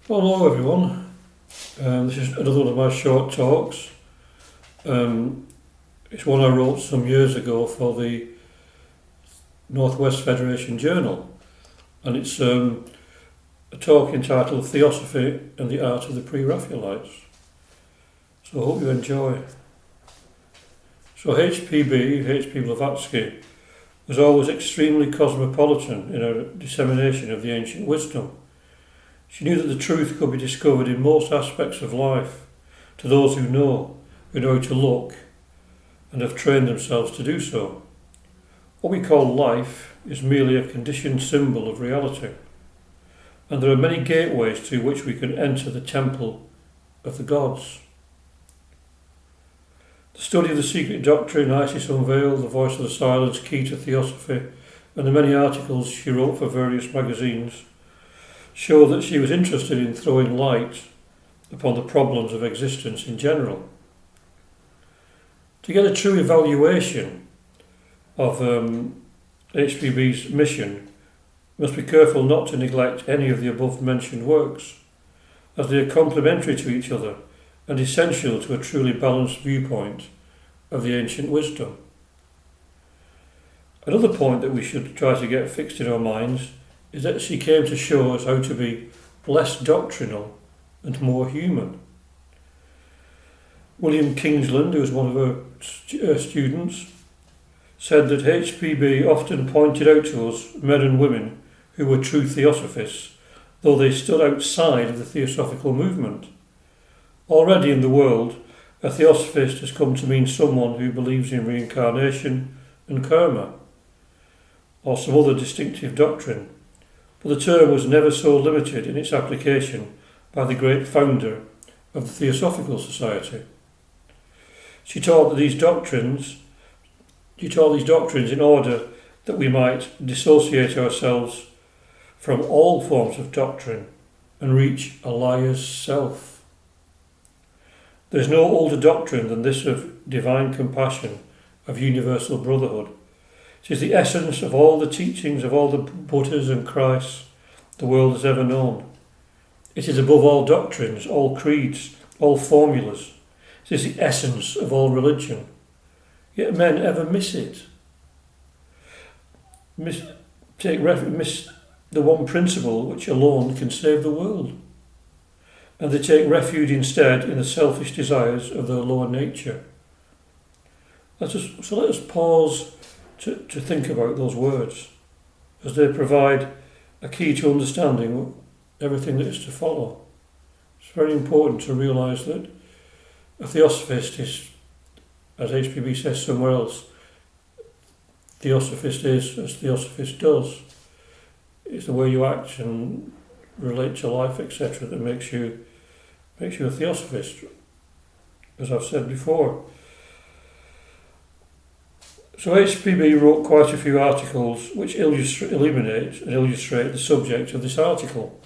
Hello everyone, this is another one of my short talks. It's one I wrote some years ago for the Northwest Federation Journal, and it's a talk entitled Theosophy and the Art of the Pre-Raphaelites. So I hope you enjoy. So H.P. Blavatsky was always extremely cosmopolitan in her dissemination of the ancient wisdom. She knew that the truth could be discovered in most aspects of life to those who know how to look and have trained themselves to do so. What we call life is merely a conditioned symbol of reality, and there are many gateways through which we can enter the temple of the gods. The study of the secret doctrine, Isis Unveiled, The Voice of the Silence, Key to Theosophy, and the many articles she wrote for various magazines show that she was interested in throwing light upon the problems of existence in general. To get a true evaluation of HPB's mission, we must be careful not to neglect any of the above mentioned works, as they are complementary to each other and essential to a truly balanced viewpoint of the ancient wisdom. Another point that we should try to get fixed in our minds is that she came to show us how to be less doctrinal and more human. William Kingsland, who was one of her students, said that HPB often pointed out to us men and women who were true theosophists, though they stood outside of the theosophical movement. Already in the world, a theosophist has come to mean someone who believes in reincarnation and karma, or some other distinctive doctrine. But the term was never so limited in its application by the great founder of the Theosophical Society. She taught these doctrines in order that we might dissociate ourselves from all forms of doctrine and reach a liar's self. There is no older doctrine than this of divine compassion, of universal brotherhood. It is the essence of all the teachings of all the Buddhas and Christs the world has ever known. It is above all doctrines, all creeds, all formulas. It is the essence of all religion. Yet men ever miss it. Miss the one principle which alone can save the world. And they take refuge instead in the selfish desires of their lower nature. Let us pause to think about those words, as they provide a key to understanding everything that is to follow. It's very important to realise that a theosophist is, as HPB says somewhere else, theosophist is as theosophist does. It's the way you act and relate to life, etc., that makes you a theosophist, as I've said before. So HPB wrote quite a few articles which illuminate and illustrate the subject of this article.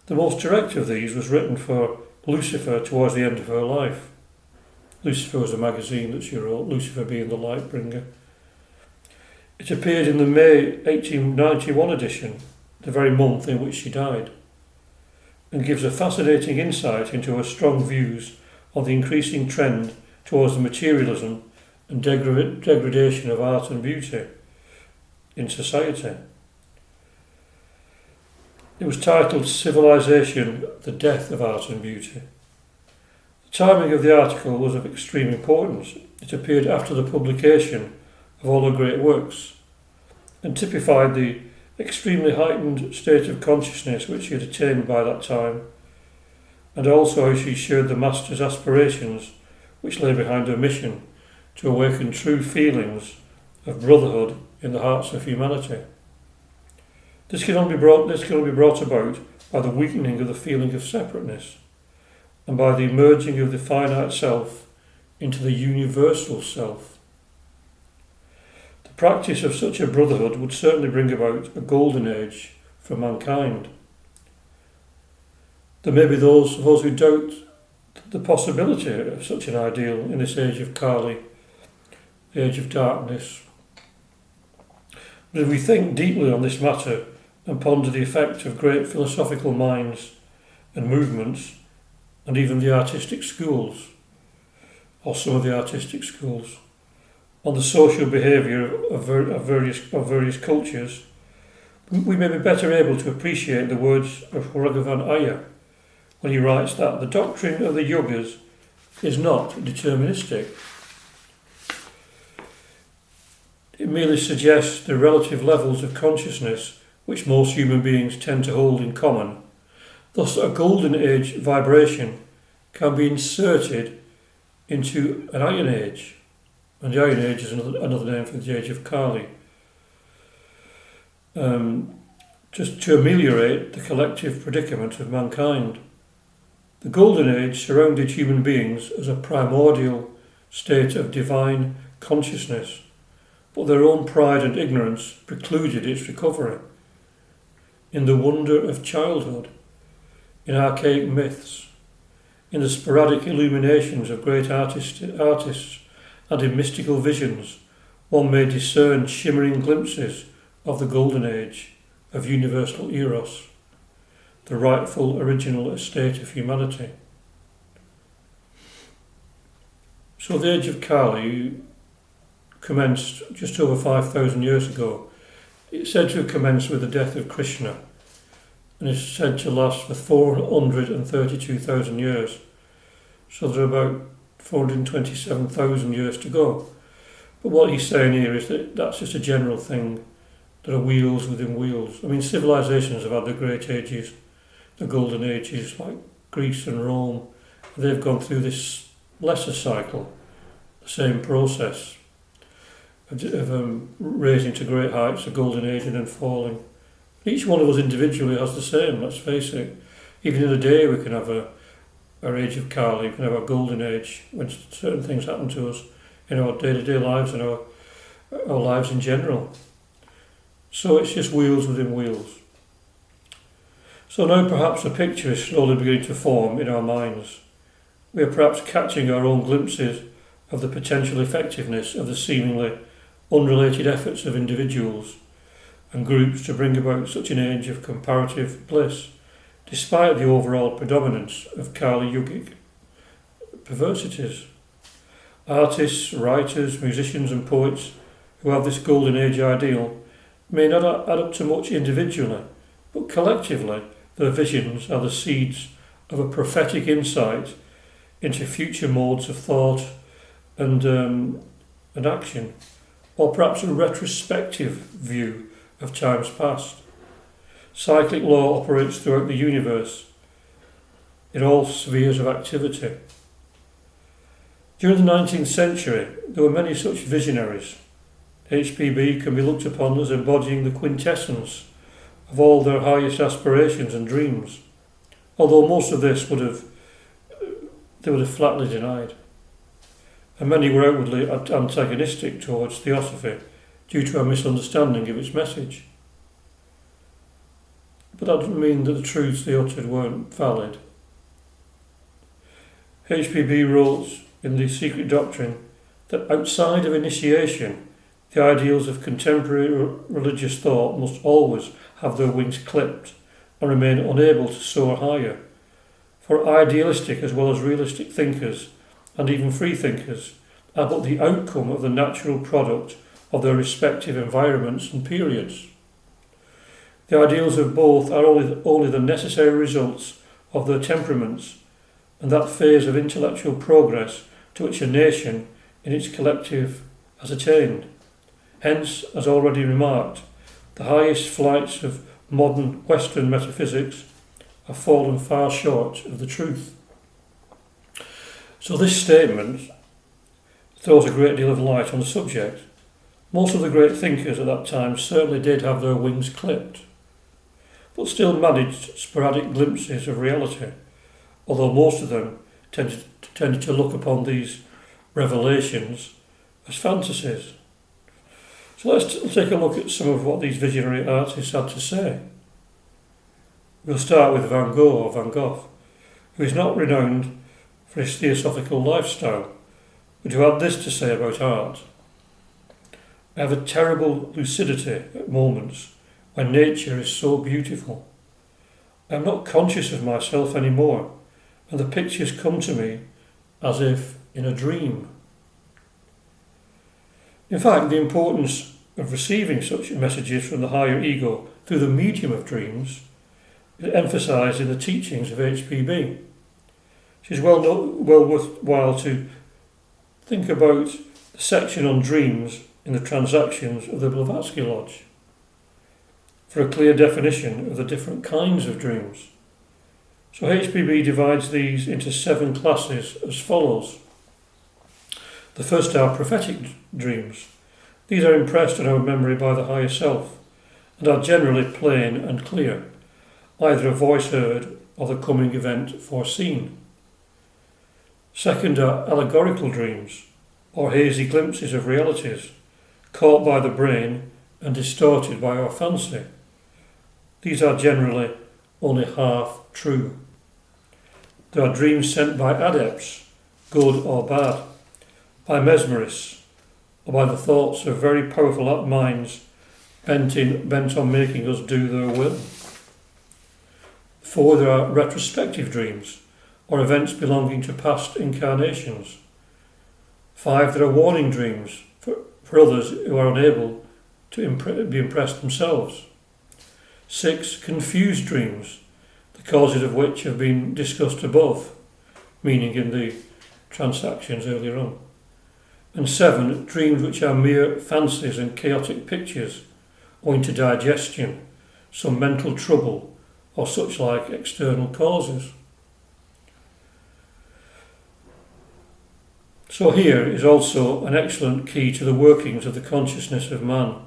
The most direct of these was written for Lucifer towards the end of her life. Lucifer was a magazine that she wrote, Lucifer being the light bringer. It appeared in the May 1891 edition, the very month in which she died, and gives a fascinating insight into her strong views on the increasing trend towards the materialism and degradation of art and beauty in society. It was titled Civilization, the Death of Art and Beauty. The timing of the article was of extreme importance. It appeared after the publication of all her great works and typified the extremely heightened state of consciousness which she had attained by that time, and also how she shared the Master's aspirations which lay behind her mission to awaken true feelings of brotherhood in the hearts of humanity. This can only be brought about by the weakening of the feeling of separateness and by the merging of the finite self into the universal self. The practice of such a brotherhood would certainly bring about a golden age for mankind. There may be those who doubt the possibility of such an ideal in this age of Cauley, the age of darkness. But if we think deeply on this matter and ponder the effect of great philosophical minds and movements, and even the artistic schools, or some of the artistic schools, on the social behaviour of various cultures, we may be better able to appreciate the words of Raghavan Iyer when he writes that the doctrine of the yogas is not deterministic. It merely suggests the relative levels of consciousness which most human beings tend to hold in common. Thus, a golden age vibration can be inserted into an iron age, and the iron age is another name for the age of Cauley, just to ameliorate the collective predicament of mankind. The golden age surrounded human beings as a primordial state of divine consciousness, but their own pride and ignorance precluded its recovery. In the wonder of childhood, in archaic myths, in the sporadic illuminations of great artists, and in mystical visions, one may discern shimmering glimpses of the golden age of universal eros, the rightful original estate of humanity. So the age of Cauley commenced just over 5,000 years ago. It's said to have commenced with the death of Krishna, and is said to last for 432,000 years. So there are about 427,000 years to go. But what he's saying here is that that's just a general thing. There are wheels within wheels. I mean, civilizations have had the great ages, the golden ages, like Greece and Rome. They've gone through this lesser cycle, the same process of raising to great heights, a golden age, and then falling. Each one of us individually has the same, let's face it. Even in a day we can have our age of Cauley, we can have our golden age when certain things happen to us in our day-to-day lives and our lives in general. So it's just wheels within wheels. So now perhaps a picture is slowly beginning to form in our minds. We are perhaps catching our own glimpses of the potential effectiveness of the seemingly unrelated efforts of individuals and groups to bring about such an age of comparative bliss, despite the overall predominance of Kali Yogic perversities. Artists, writers, musicians and poets who have this golden age ideal may not add up to much individually, but collectively their visions are the seeds of a prophetic insight into future modes of thought and action, or perhaps a retrospective view of times past. Cyclic law operates throughout the universe in all spheres of activity. During the 19th century, there were many such visionaries. HPB can be looked upon as embodying the quintessence of all their highest aspirations and dreams, although most of this they would have flatly denied. And many were outwardly antagonistic towards Theosophy due to a misunderstanding of its message. But that doesn't mean that the truths they uttered weren't valid. HPB wrote in The Secret Doctrine that outside of initiation, the ideals of contemporary religious thought must always have their wings clipped and remain unable to soar higher. For idealistic as well as realistic thinkers, and even free thinkers, are but the outcome of the natural product of their respective environments and periods. The ideals of both are only the necessary results of their temperaments and that phase of intellectual progress to which a nation in its collective has attained. Hence, as already remarked, the highest flights of modern Western metaphysics have fallen far short of the truth. So this statement throws a great deal of light on the subject. Most of the great thinkers at that time certainly did have their wings clipped, but still managed sporadic glimpses of reality, although most of them tended to look upon these revelations as fantasies. So let's take a look at some of what these visionary artists had to say. We'll start with Van Gogh, who is not renowned for his theosophical lifestyle, but who had this to say about art. I have a terrible lucidity at moments when nature is so beautiful. I am not conscious of myself anymore, and the pictures come to me as if in a dream. In fact, the importance of receiving such messages from the higher ego through the medium of dreams is emphasised in the teachings of HPB. It is well worthwhile to think about the section on dreams in the Transactions of the Blavatsky Lodge for a clear definition of the different kinds of dreams. So HPB divides these into 7 classes as follows. The first are prophetic dreams. These are impressed on our memory by the higher self and are generally plain and clear, either a voice heard or the coming event foreseen. Second are allegorical dreams, or hazy glimpses of realities, caught by the brain and distorted by our fancy. These are generally only half true. There are dreams sent by adepts, good or bad, by mesmerists, or by the thoughts of very powerful minds bent on making us do their will. 4, there are retrospective dreams, or events belonging to past incarnations. 5, there are warning dreams for others who are unable to be impressed themselves. 6, confused dreams, the causes of which have been discussed above, meaning in the transactions earlier on. And 7, dreams which are mere fancies and chaotic pictures, owing to digestion, some mental trouble, or such like external causes. So here is also an excellent key to the workings of the consciousness of man,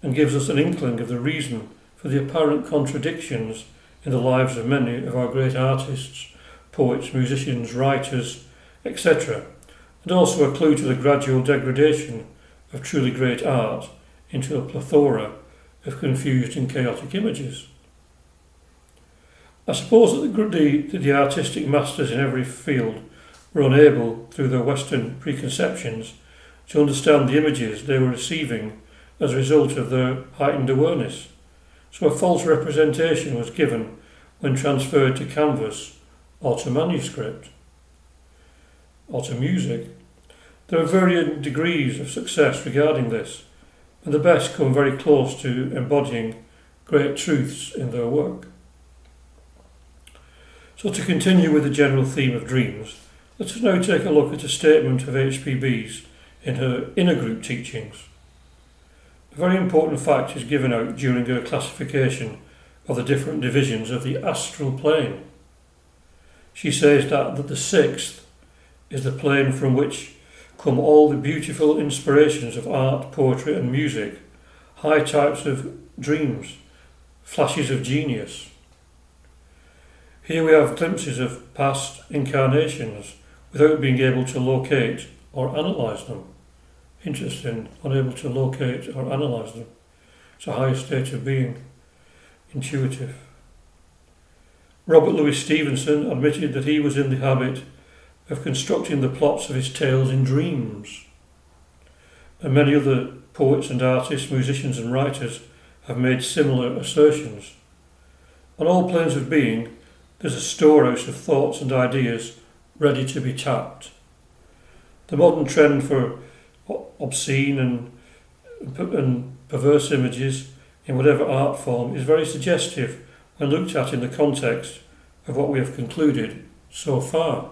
and gives us an inkling of the reason for the apparent contradictions in the lives of many of our great artists, poets, musicians, writers, etc., and also a clue to the gradual degradation of truly great art into a plethora of confused and chaotic images. I suppose that the artistic masters in every field were unable, through their Western preconceptions, to understand the images they were receiving as a result of their heightened awareness. So a false representation was given when transferred to canvas or to manuscript or to music. There are varying degrees of success regarding this, and the best come very close to embodying great truths in their work. So to continue with the general theme of dreams, let us now take a look at a statement of HPB's in her inner group teachings. A very important fact is given out during her classification of the different divisions of the astral plane. She says that the 6th is the plane from which come all the beautiful inspirations of art, poetry and music, high types of dreams, flashes of genius. Here we have glimpses of past incarnations without being able to locate or analyse them. Interesting, unable to locate or analyse them. It's a higher state of being, intuitive. Robert Louis Stevenson admitted that he was in the habit of constructing the plots of his tales in dreams. And many other poets and artists, musicians and writers have made similar assertions. On all planes of being, there's a storehouse of thoughts and ideas ready to be tapped. The modern trend for obscene and perverse images in whatever art form is very suggestive when looked at in the context of what we have concluded so far.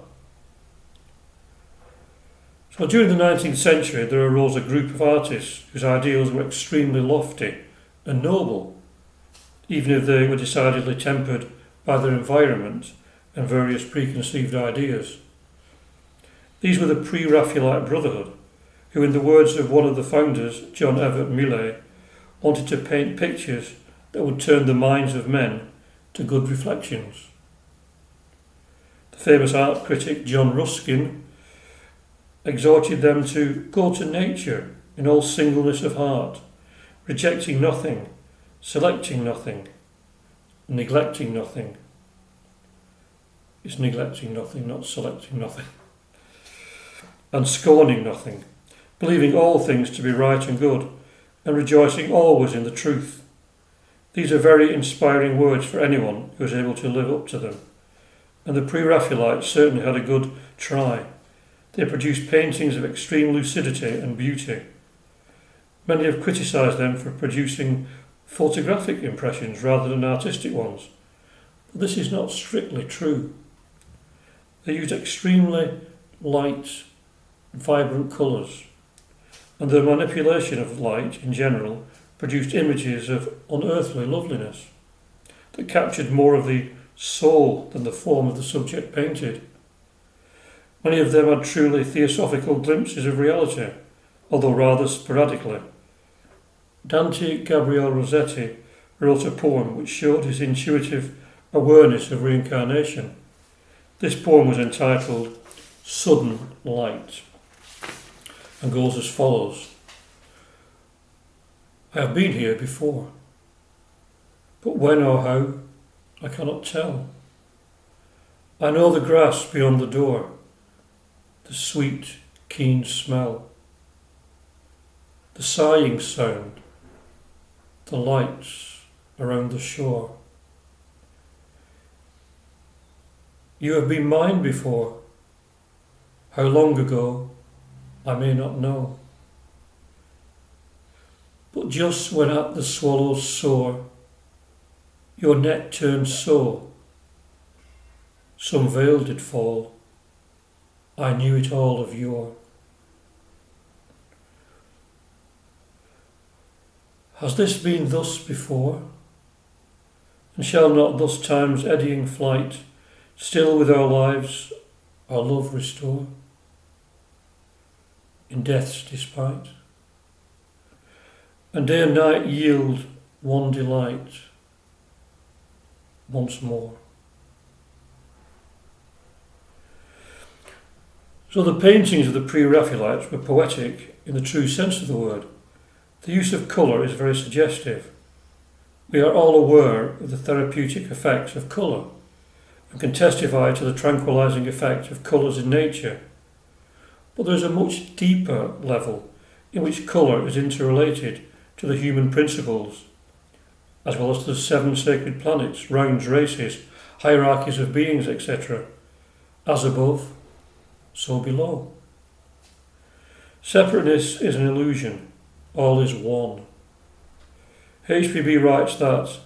So during the 19th century there arose a group of artists whose ideals were extremely lofty and noble, even if they were decidedly tempered by their environment and various preconceived ideas. These were the Pre-Raphaelite Brotherhood, who, in the words of one of the founders, John Everett Millay, wanted to paint pictures that would turn the minds of men to good reflections. The famous art critic John Ruskin exhorted them to go to nature in all singleness of heart, rejecting nothing, selecting nothing, neglecting nothing. It's neglecting nothing, not selecting nothing. And scorning nothing, believing all things to be right and good, and rejoicing always in the truth. These are very inspiring words for anyone who is able to live up to them, and the Pre-Raphaelites certainly had a good try. They produced paintings of extreme lucidity and beauty. Many have criticised them for producing photographic impressions rather than artistic ones, but this is not strictly true. They used extremely light, vibrant colours, and their manipulation of light in general produced images of unearthly loveliness that captured more of the soul than the form of the subject painted. Many of them had truly theosophical glimpses of reality, although rather sporadically. Dante Gabriel Rossetti wrote a poem which showed his intuitive awareness of reincarnation. This poem was entitled Sudden Light and goes as follows. I have been here before, but when or how, I cannot tell. I know the grass beyond the door, the sweet, keen smell, the sighing sound, the lights around the shore. You have been mine before. How long ago, I may not know. But just when at the swallow's soar, your net turned so, some veil did fall, I knew it all of yore. Has this been thus before? And shall not thus time's eddying flight still with our lives our love restore, in death's despite? And day and night yield one delight once more. So the paintings of the Pre-Raphaelites were poetic in the true sense of the word. The use of colour is very suggestive. We are all aware of the therapeutic effects of colour and can testify to the tranquilizing effect of colours in nature. But there is a much deeper level in which colour is interrelated to the human principles, as well as to the 7 sacred planets, rounds, races, hierarchies of beings, etc. As above, so below. Separateness is an illusion. All is one. HPB writes that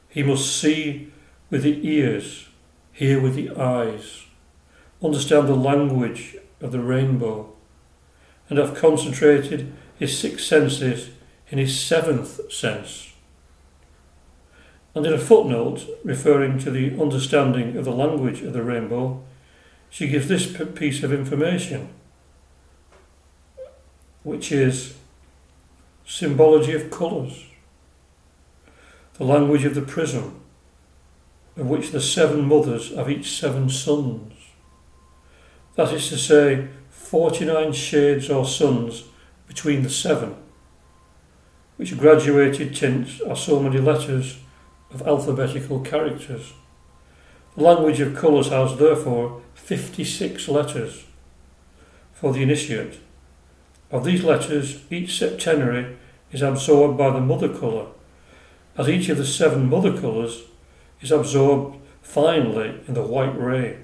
he must see with the ears, hear with the eyes, understand the language of the rainbow, and have concentrated his 6 senses in his 7th sense. And in a footnote referring to the understanding of the language of the rainbow, she gives this piece of information, which is Symbology of Colours, the language of the prism, of which the 7 mothers have each 7 suns. That is to say, 49 shades or suns between the 7, which graduated tints are so many letters of alphabetical characters. The language of colours has therefore 56 letters for the initiate. Of these letters, each septenary is absorbed by the mother colour, as each of the 7 mother colours is absorbed finally in the white ray,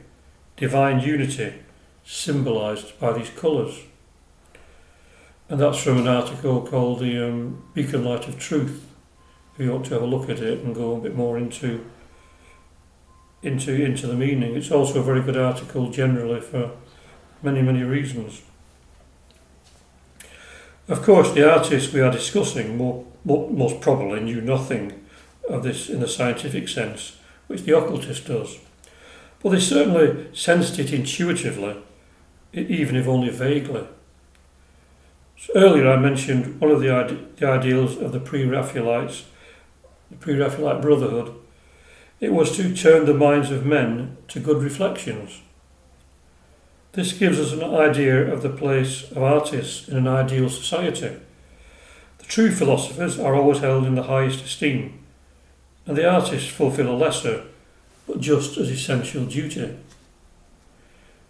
divine unity, symbolised by these colours. And that's from an article called the Beacon Light of Truth. You ought to have a look at it and go a bit more into the meaning. It's also a very good article generally for many, many reasons. Of course, the artist we are discussing most probably knew nothing of this in the scientific sense, which the occultist does. But they certainly sensed it intuitively, even if only vaguely. So earlier I mentioned one of the ideals of the Pre-Raphaelites, the Pre-Raphaelite Brotherhood. It was to turn the minds of men to good reflections. This gives us an idea of the place of artists in an ideal society. The true philosophers are always held in the highest esteem, and the artists fulfil a lesser, but just as essential duty.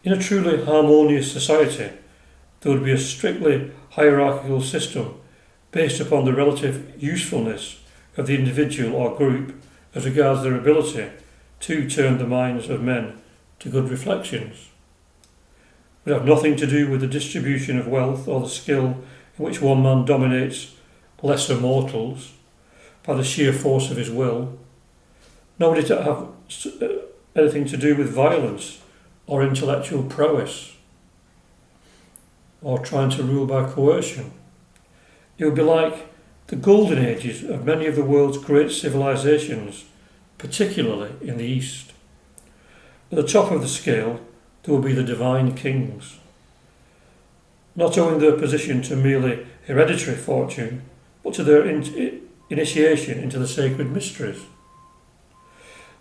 In a truly harmonious society, there would be a strictly hierarchical system based upon the relative usefulness of the individual or group as regards their ability to turn the minds of men to good reflections. It would have nothing to do with the distribution of wealth or the skill in which one man dominates lesser mortals by the sheer force of his will, nor would it have anything to do with violence or intellectual prowess or trying to rule by coercion. It would be like the golden ages of many of the world's great civilizations, particularly in the East. At the top of the scale, there will be the divine kings, not owing their position to merely hereditary fortune, but to their initiation into the sacred mysteries.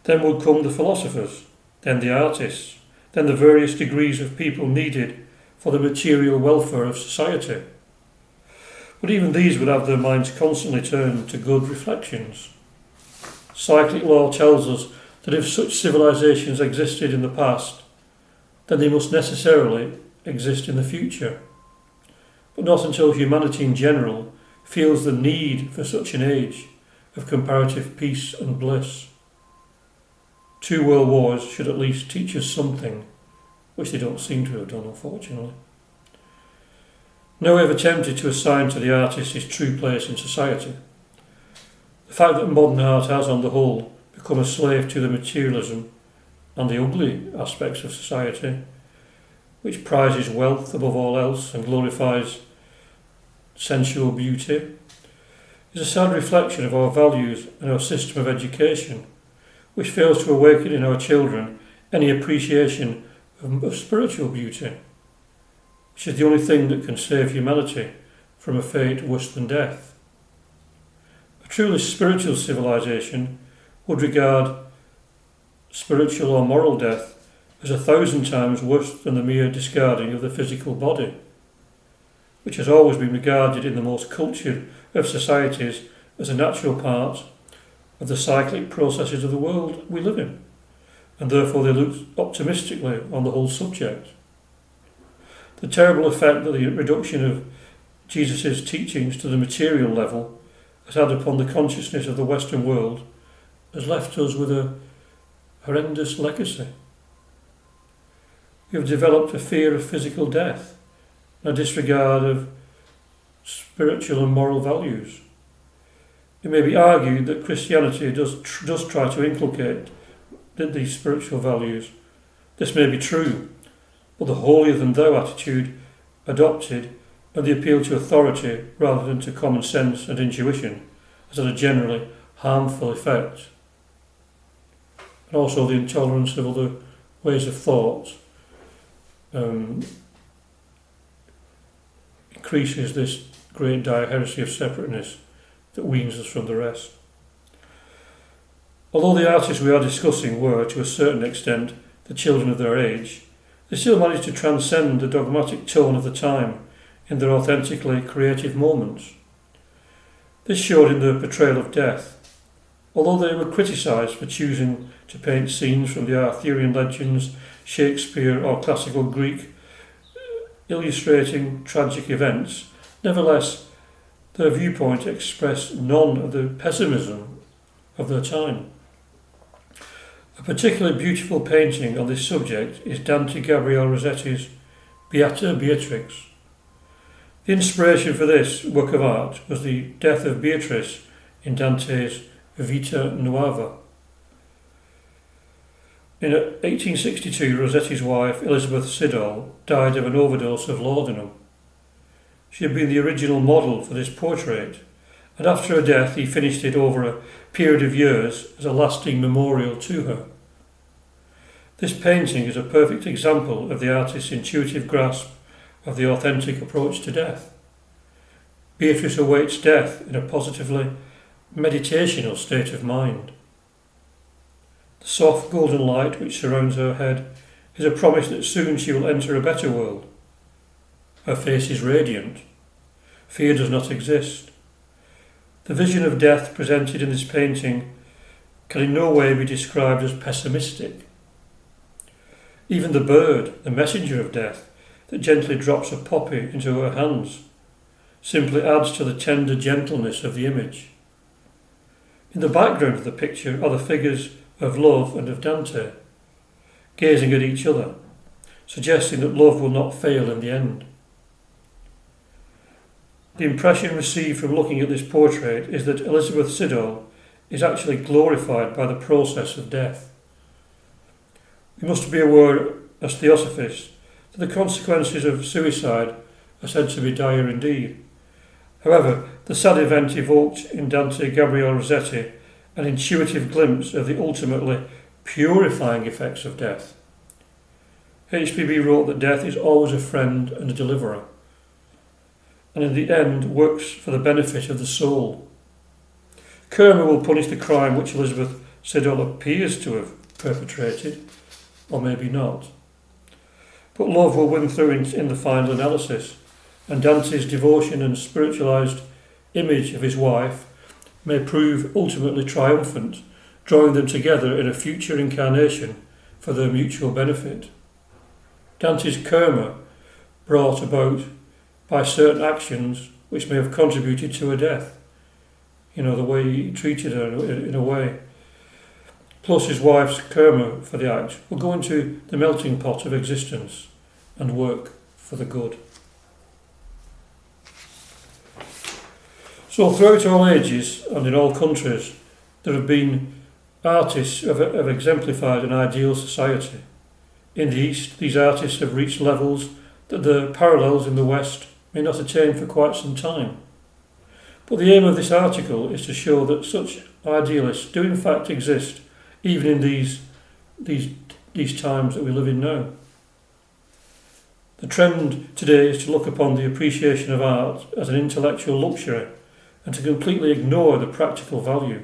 Then would come the philosophers, then the artists, then the various degrees of people needed for the material welfare of society. But even these would have their minds constantly turned to good reflections. Cyclic law tells us that if such civilizations existed in the past, then they must necessarily exist in the future. But not until humanity in general feels the need for such an age of comparative peace and bliss. 2 world wars should at least teach us something, which they don't seem to have done, unfortunately. No one ever attempted to assign to the artist his true place in society. The fact that modern art has, on the whole, become a slave to the materialism and the ugly aspects of society, which prizes wealth above all else and glorifies sensual beauty, is a sad reflection of our values and our system of education, which fails to awaken in our children any appreciation of spiritual beauty, which is the only thing that can save humanity from a fate worse than death. A truly spiritual civilization would regard spiritual or moral death as 1,000 times worse than the mere discarding of the physical body, which has always been regarded in the most cultured of societies as a natural part of the cyclic processes of the world we live in, and therefore they look optimistically on the whole subject. The terrible effect that the reduction of Jesus' teachings to the material level has had upon the consciousness of the Western world has left us with a horrendous legacy. We have developed a fear of physical death, and a disregard of spiritual and moral values. It may be argued that Christianity does try to inculcate these spiritual values. This may be true, but the holier-than-thou attitude adopted and the appeal to authority rather than to common sense and intuition has had a generally harmful effect. And also the intolerance of other ways of thought increases this great dire heresy of separateness that weans us from the rest. Although the artists we are discussing were, to a certain extent, the children of their age, they still managed to transcend the dogmatic tone of the time in their authentically creative moments. This showed in their portrayal of death. Although they were criticised for choosing to paint scenes from the Arthurian legends, Shakespeare or classical Greek, illustrating tragic events, nevertheless their viewpoint expressed none of the pessimism of their time. A particularly beautiful painting on this subject is Dante Gabriel Rossetti's Beata Beatrix. The inspiration for this work of art was the death of Beatrice in Dante's Vita Nuova. In 1862, Rossetti's wife, Elizabeth Siddall, died of an overdose of laudanum. She had been the original model for this portrait, and after her death he finished it over a period of years as a lasting memorial to her. This painting is a perfect example of the artist's intuitive grasp of the authentic approach to death. Beatrice awaits death in a positively meditational state of mind. The soft golden light which surrounds her head is a promise that soon she will enter a better world. Her face is radiant. Fear does not exist. The vision of death presented in this painting can in no way be described as pessimistic. Even the bird, the messenger of death, that gently drops a poppy into her hands, simply adds to the tender gentleness of the image. In the background of the picture are the figures of love and of Dante, gazing at each other, suggesting that love will not fail in the end. The impression received from looking at this portrait is that Elizabeth Siddall is actually glorified by the process of death. We must be aware, as Theosophists, that the consequences of suicide are said to be dire indeed. However, the sad event evoked in Dante Gabriel Rossetti an intuitive glimpse of the ultimately purifying effects of death. HPB wrote that death is always a friend and a deliverer, and in the end works for the benefit of the soul. Karma will punish the crime which Elizabeth Siddall appears to have perpetrated, or maybe not. But love will win through in the final analysis, and Dante's devotion and spiritualised image of his wife may prove ultimately triumphant, drawing them together in a future incarnation for their mutual benefit. Dante's karma brought about by certain actions which may have contributed to her death. The way he treated her in a way. Plus his wife's karma for the act will go into the melting pot of existence and work for the good. So throughout all ages and in all countries, there have been artists who have exemplified an ideal society. In the East, these artists have reached levels that the parallels in the West may not attain for quite some time. But the aim of this article is to show that such idealists do in fact exist, even in these times that we live in now. The trend today is to look upon the appreciation of art as an intellectual luxury and to completely ignore the practical value.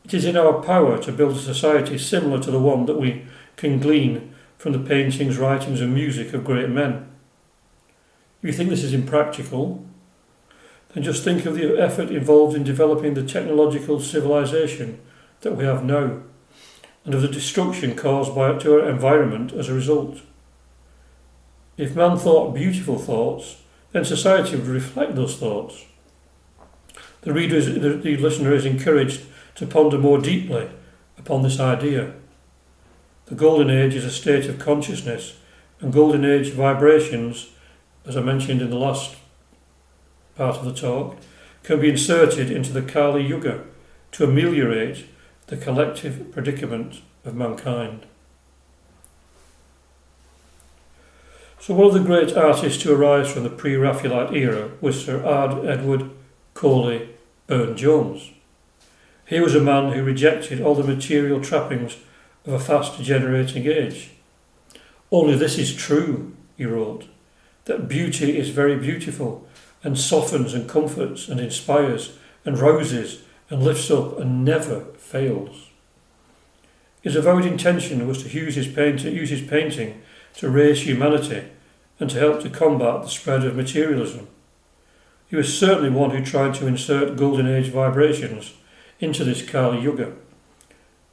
It is in our power to build a society similar to the one that we can glean from the paintings, writings and music of great men. If you think this is impractical, then just think of the effort involved in developing the technological civilization that we have now, and of the destruction caused to our environment as a result. If man thought beautiful thoughts, then society would reflect those thoughts. The listener is encouraged to ponder more deeply upon this idea. The Golden Age is a state of consciousness, and Golden Age vibrations, as I mentioned in the last part of the talk, can be inserted into the Kali Yuga to ameliorate the collective predicament of mankind. So one of the great artists to arise from the Pre-Raphaelite era was Sir Edward Cauley Burne-Jones. He was a man who rejected all the material trappings of a fast-degenerating age. Only this is true, he wrote, that beauty is very beautiful and softens and comforts and inspires and rouses and lifts up and never fails. His avowed intention was to use his painting to raise humanity and to help to combat the spread of materialism. He was certainly one who tried to insert Golden Age vibrations into this Kali Yuga,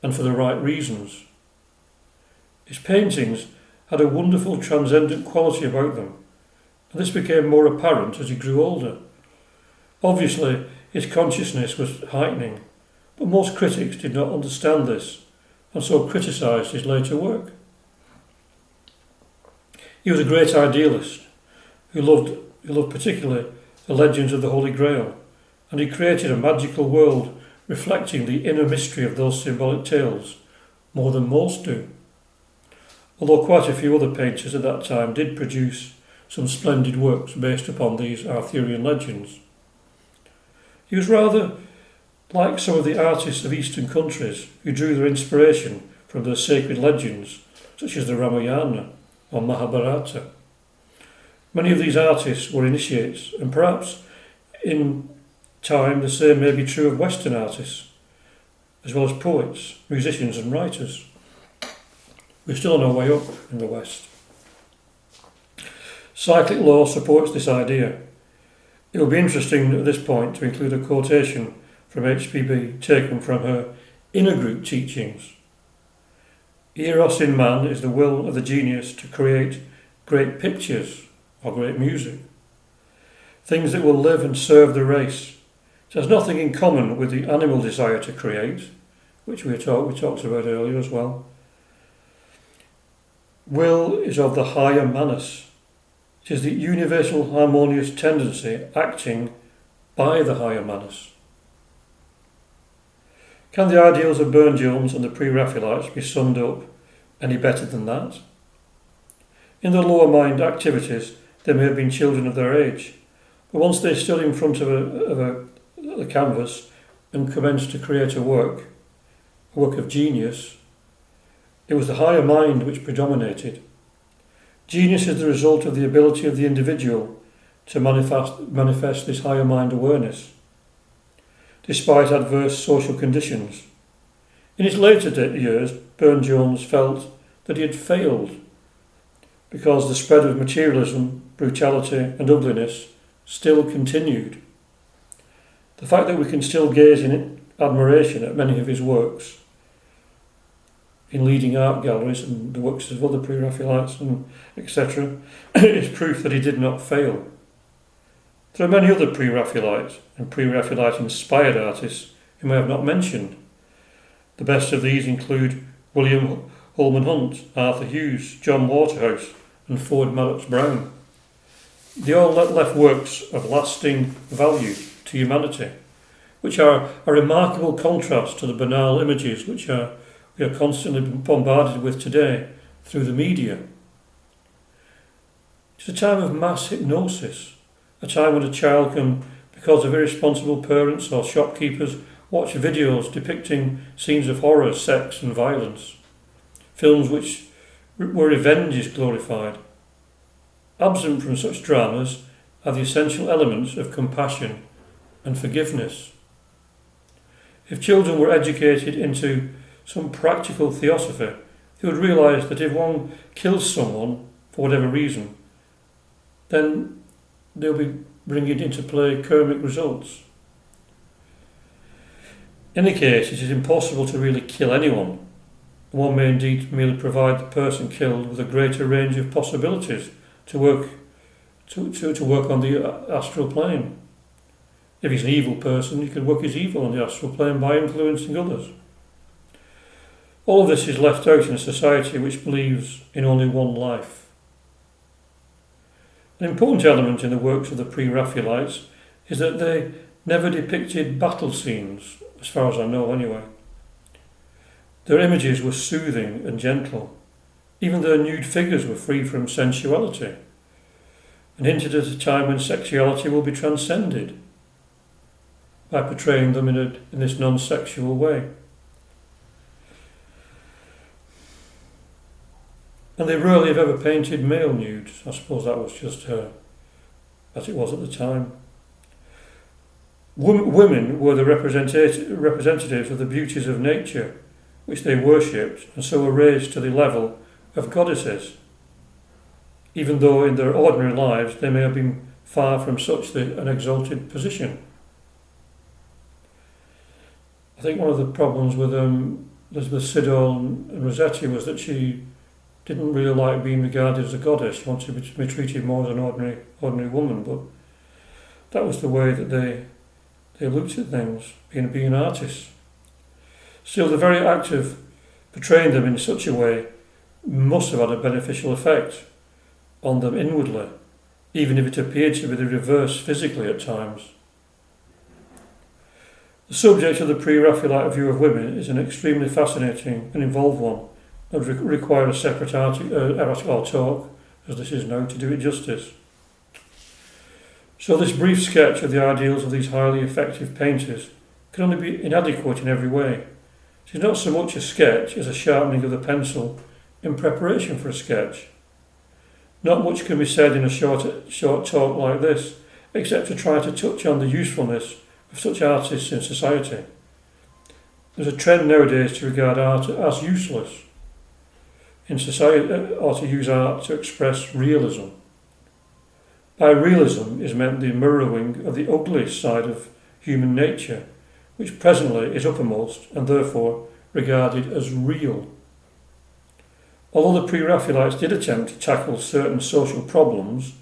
and for the right reasons. His paintings had a wonderful transcendent quality about them, and this became more apparent as he grew older. Obviously, his consciousness was heightening, but most critics did not understand this, and so criticised his later work. He was a great idealist who loved particularly the legends of the Holy Grail, and he created a magical world reflecting the inner mystery of those symbolic tales more than most do. Although quite a few other painters at that time did produce some splendid works based upon these Arthurian legends. He was rather like some of the artists of Eastern countries who drew their inspiration from their sacred legends, such as the Ramayana or Mahabharata. Many of these artists were initiates, and perhaps in time the same may be true of Western artists, as well as poets, musicians and writers. We're still on our way up in the West. Cyclic law supports this idea. It will be interesting at this point to include a quotation from HPB taken from her inner group teachings. Eros in man is the will of the genius to create great pictures or great music, things that will live and serve the race, It has nothing in common with the animal desire to create, which we talked about earlier as well. Will is of the higher manus. It is the universal harmonious tendency acting by the higher manus. Can the ideals of Burne-Jones and the Pre-Raphaelites be summed up any better than that? In their lower mind activities, they may have been children of their age, but once they stood in front of a canvas and commenced to create a work of genius, it was the higher mind which predominated. Genius is the result of the ability of the individual to manifest this higher mind awareness, despite adverse social conditions. In his later years, Burne-Jones felt that he had failed because the spread of materialism, brutality and ugliness still continued. The fact that we can still gaze in admiration at many of his works in leading art galleries and the works of other Pre-Raphaelites and etc. is proof that he did not fail. There are many other Pre-Raphaelites and Pre-Raphaelite inspired artists whom I have not mentioned. The best of these include William Holman Hunt, Arthur Hughes, John Waterhouse and Ford Madox Brown. They all left works of lasting value to humanity, which are a remarkable contrast to the banal images which we are constantly bombarded with today through the media. It's a time of mass hypnosis, a time when a child can, because of irresponsible parents or shopkeepers, watch videos depicting scenes of horror, sex and violence, films where revenge is glorified. Absent from such dramas are the essential elements of compassion and forgiveness. If children were educated into some practical theosophy, they would realise that if one kills someone for whatever reason, then they'll be bringing into play karmic results. In any case, it is impossible to really kill anyone. One may indeed merely provide the person killed with a greater range of possibilities to work on the astral plane. If he's an evil person, he can work his evil on the astral plane by influencing others. All of this is left out in a society which believes in only one life. An important element in the works of the Pre-Raphaelites is that they never depicted battle scenes, as far as I know anyway. Their images were soothing and gentle. Even their nude figures were free from sensuality and hinted at a time when sexuality will be transcended by portraying them in this non-sexual way. And they rarely have ever painted male nudes. I suppose that was just as it was at the time. Women were the representatives of the beauties of nature, which they worshipped, and so were raised to the level of goddesses, even though in their ordinary lives they may have been far from such an exalted position. I think one of the problems with Elizabeth Siddall and Rossetti was that she didn't really like being regarded as a goddess. She wanted to be treated more as an ordinary woman, but that was the way that they looked at things, being artists. Still, the very act of portraying them in such a way must have had a beneficial effect on them inwardly, even if it appeared to be the reverse physically at times. The subject of the Pre-Raphaelite view of women is an extremely fascinating and involved one that would require a separate or talk, as this is now, to do it justice. So this brief sketch of the ideals of these highly effective painters can only be inadequate in every way. It is not so much a sketch as a sharpening of the pencil in preparation for a sketch. Not much can be said in a short talk like this, except to try to touch on the usefulness of such artists in society. There's a trend nowadays to regard art as useless in society, or to use art to express realism. By realism is meant the mirroring of the ugly side of human nature, which presently is uppermost and therefore regarded as real. Although the Pre-Raphaelites did attempt to tackle certain social problems,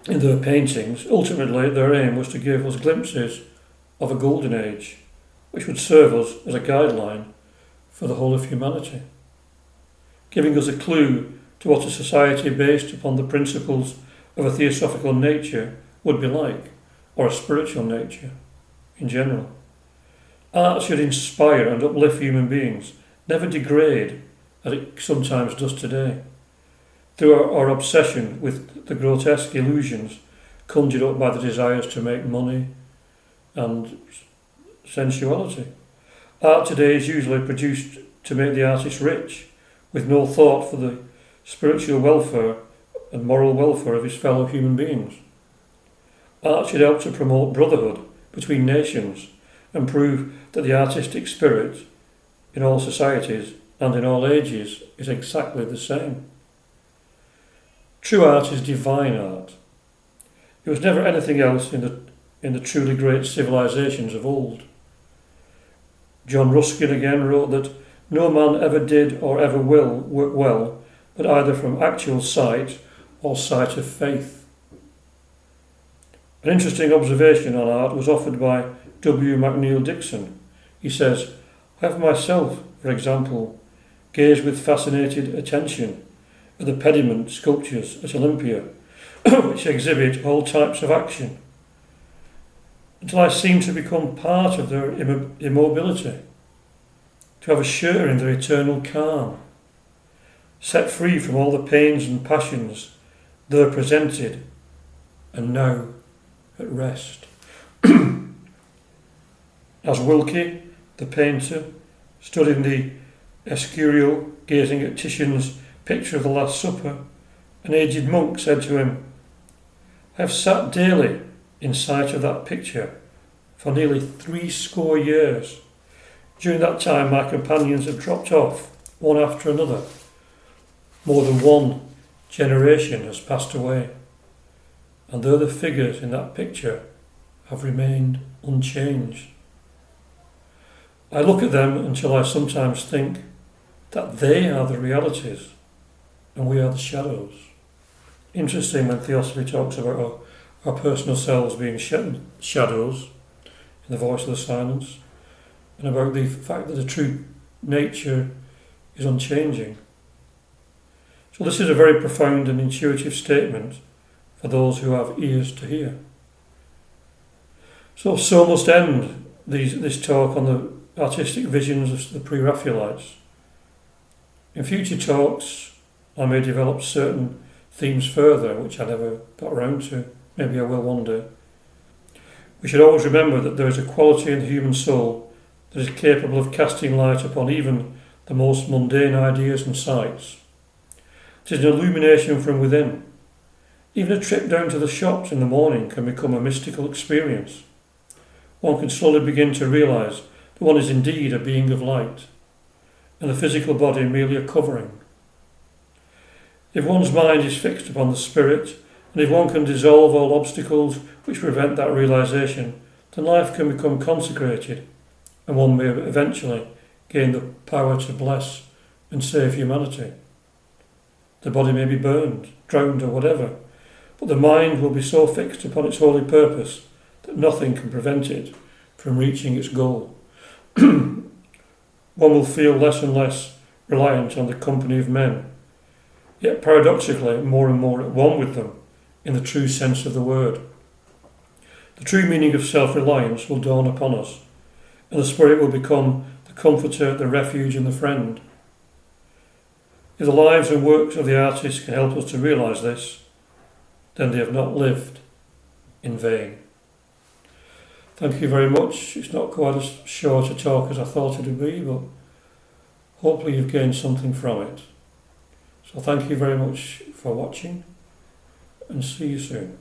in their paintings, ultimately their aim was to give us glimpses of a golden age, which would serve us as a guideline for the whole of humanity, giving us a clue to what a society based upon the principles of a theosophical nature would be like, or a spiritual nature in general. Art should inspire and uplift human beings, never degrade as it sometimes does today, through our obsession with the grotesque illusions conjured up by the desires to make money and sensuality. Art today is usually produced to make the artist rich, with no thought for the spiritual welfare and moral welfare of his fellow human beings. Art should help to promote brotherhood between nations and prove that the artistic spirit in all societies and in all ages is exactly the same. True art is divine art. It was never anything else in the truly great civilizations of old. John Ruskin again wrote that no man ever did or ever will work well, but either from actual sight or sight of faith. An interesting observation on art was offered by W. McNeill Dixon. He says, "I have myself, for example, gazed with fascinated attention at the pediment sculptures at Olympia, which exhibit all types of action, until I seemed to become part of their immobility, to have a share in their eternal calm, set free from all the pains and passions there presented, and now at rest." As Wilkie, the painter, stood in the Escurial gazing at Titian's picture of the Last Supper, an aged monk said to him, "I have sat daily in sight of that picture for nearly 80 years. During that time my companions have dropped off, one after another. More than one generation has passed away, and though the figures in that picture have remained unchanged. I look at them until I sometimes think that they are the realities and we are the shadows." Interesting when Theosophy talks about our personal selves being shadows in the voice of the silence, and about the fact that the true nature is unchanging. So this is a very profound and intuitive statement for those who have ears to hear. So must end this talk on the artistic visions of the Pre-Raphaelites. In future talks, I may develop certain themes further, which I never got around to. Maybe I will one day. We should always remember that there is a quality in the human soul that is capable of casting light upon even the most mundane ideas and sights. It is an illumination from within. Even a trip down to the shops in the morning can become a mystical experience. One can slowly begin to realise that one is indeed a being of light, and the physical body merely a covering. If one's mind is fixed upon the spirit, and if one can dissolve all obstacles which prevent that realisation, then life can become consecrated, and one may eventually gain the power to bless and save humanity. The body may be burned, drowned or whatever, but the mind will be so fixed upon its holy purpose that nothing can prevent it from reaching its goal. One will feel less and less reliant on the company of men, yet paradoxically more and more at one with them in the true sense of the word. The true meaning of self-reliance will dawn upon us, and the spirit will become the comforter, the refuge and the friend. If the lives and works of the artists can help us to realise this, then they have not lived in vain. Thank you very much. It's not quite as short a talk as I thought it would be, but hopefully you've gained something from it. So thank you very much for watching, and see you soon.